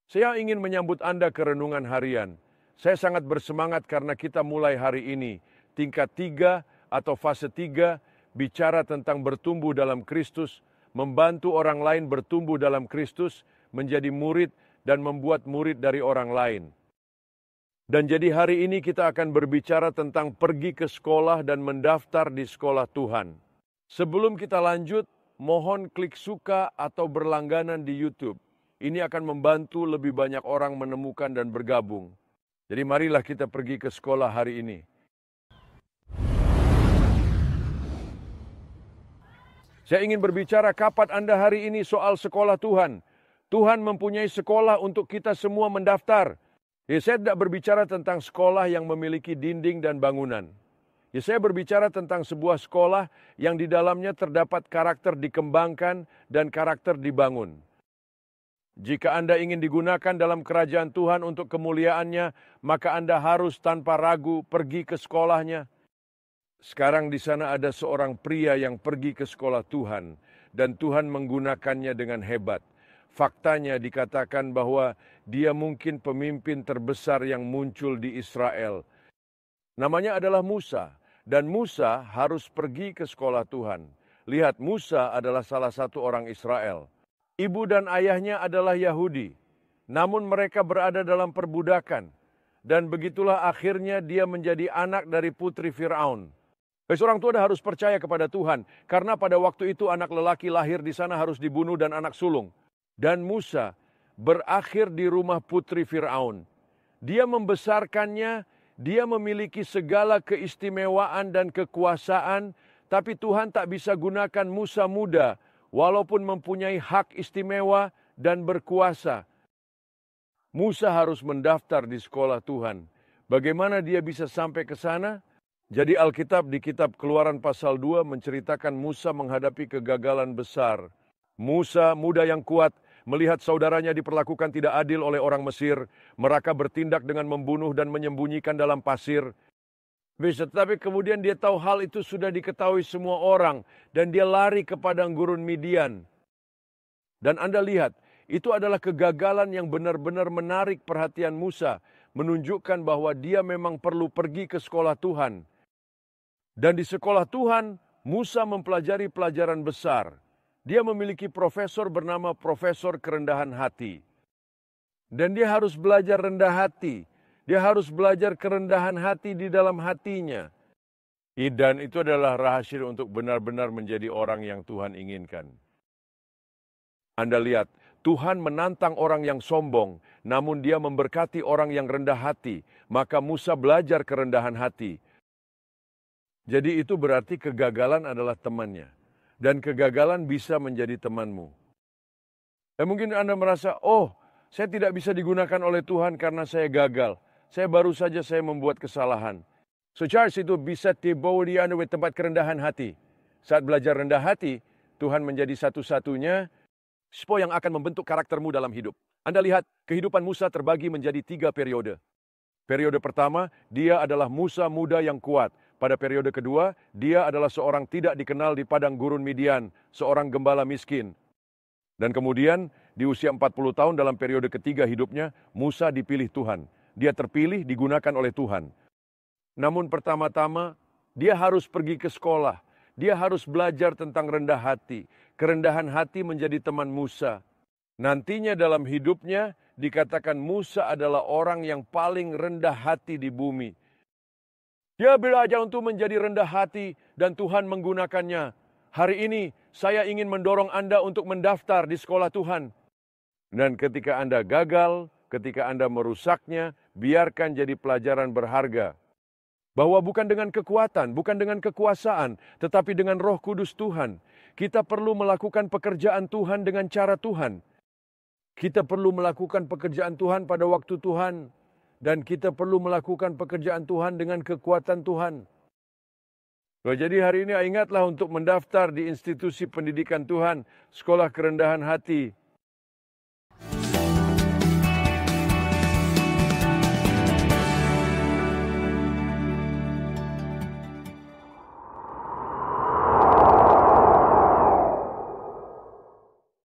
Saya ingin menyambut Anda ke renungan harian. Saya sangat bersemangat karena kita mulai hari ini tingkat 3 atau fase 3 bicara tentang bertumbuh dalam Kristus, membantu orang lain bertumbuh dalam Kristus, menjadi murid dan membuat murid dari orang lain. Dan jadi hari ini kita akan berbicara tentang pergi ke sekolah dan mendaftar di sekolah Tuhan. Sebelum kita lanjut, mohon klik suka atau berlangganan di YouTube. Ini akan membantu lebih banyak orang menemukan dan bergabung. Jadi marilah kita pergi ke sekolah hari ini. Saya ingin berbicara kapan Anda hari ini soal sekolah Tuhan. Tuhan mempunyai sekolah untuk kita semua mendaftar. Saya tidak berbicara tentang sekolah yang memiliki dinding dan bangunan. Saya berbicara tentang sebuah sekolah yang di dalamnya terdapat karakter dikembangkan dan karakter dibangun. Jika Anda ingin digunakan dalam kerajaan Tuhan untuk kemuliaannya, maka Anda harus tanpa ragu pergi ke sekolahnya. Sekarang di sana ada seorang pria yang pergi ke sekolah Tuhan, dan Tuhan menggunakannya dengan hebat. Faktanya dikatakan bahwa dia mungkin pemimpin terbesar yang muncul di Israel. Namanya adalah Musa, dan Musa harus pergi ke sekolah Tuhan. Lihat, Musa adalah salah satu orang Israel. Ibu dan ayahnya adalah Yahudi, namun mereka berada dalam perbudakan. Dan begitulah akhirnya dia menjadi anak dari putri Firaun. Seorang tua harus percaya kepada Tuhan, karena pada waktu itu anak lelaki lahir di sana harus dibunuh dan anak sulung. Dan Musa berakhir di rumah putri Firaun. Dia membesarkannya, dia memiliki segala keistimewaan dan kekuasaan, tapi Tuhan tak bisa gunakan Musa muda, walaupun mempunyai hak istimewa dan berkuasa. Musa harus mendaftar di sekolah Tuhan. Bagaimana dia bisa sampai ke sana? Jadi Alkitab di kitab Keluaran pasal 2 menceritakan Musa menghadapi kegagalan besar. Musa, muda yang kuat, melihat saudaranya diperlakukan tidak adil oleh orang Mesir. Mereka bertindak dengan membunuh dan menyembunyikan dalam pasir. Tetapi kemudian dia tahu hal itu sudah diketahui semua orang. Dan dia lari ke padang gurun Midian. Dan Anda lihat, itu adalah kegagalan yang benar-benar menarik perhatian Musa. Menunjukkan bahwa dia memang perlu pergi ke sekolah Tuhan. Dan di sekolah Tuhan, Musa mempelajari pelajaran besar. Dia memiliki profesor bernama Profesor Kerendahan Hati. Dan dia harus belajar rendah hati. Dia harus belajar kerendahan hati di dalam hatinya. Dan itu adalah rahasia untuk benar-benar menjadi orang yang Tuhan inginkan. Anda lihat, Tuhan menantang orang yang sombong, namun dia memberkati orang yang rendah hati. Maka Musa belajar kerendahan hati. Jadi itu berarti kegagalan adalah temannya. Dan kegagalan bisa menjadi temanmu. Dan mungkin Anda merasa, saya tidak bisa digunakan oleh Tuhan karena saya gagal. Saya baru saja membuat kesalahan. So Charles, itu bisa dibawa dia ke tempat kerendahan hati. Saat belajar rendah hati, Tuhan menjadi satu-satunya spot yang akan membentuk karaktermu dalam hidup. Anda lihat, kehidupan Musa terbagi menjadi 3 periode. Periode pertama, dia adalah Musa muda yang kuat. Pada periode kedua, dia adalah seorang tidak dikenal di padang gurun Midian, seorang gembala miskin. Dan kemudian, di usia 40 tahun dalam periode ketiga hidupnya, Musa dipilih Tuhan. Dia terpilih, digunakan oleh Tuhan. Namun pertama-tama, dia harus pergi ke sekolah. Dia harus belajar tentang rendah hati. Kerendahan hati menjadi teman Musa. Nantinya dalam hidupnya, dikatakan Musa adalah orang yang paling rendah hati di bumi. Dia belajar untuk menjadi rendah hati dan Tuhan menggunakannya. Hari ini saya ingin mendorong Anda untuk mendaftar di sekolah Tuhan. Dan ketika Anda gagal, ketika Anda merusaknya, biarkan jadi pelajaran berharga. Bahwa bukan dengan kekuatan, bukan dengan kekuasaan, tetapi dengan Roh Kudus Tuhan. Kita perlu melakukan pekerjaan Tuhan dengan cara Tuhan. Kita perlu melakukan pekerjaan Tuhan pada waktu Tuhan. Dan kita perlu melakukan pekerjaan Tuhan dengan kekuatan Tuhan. Jadi hari ini ingatlah untuk mendaftar di institusi pendidikan Tuhan, sekolah kerendahan hati.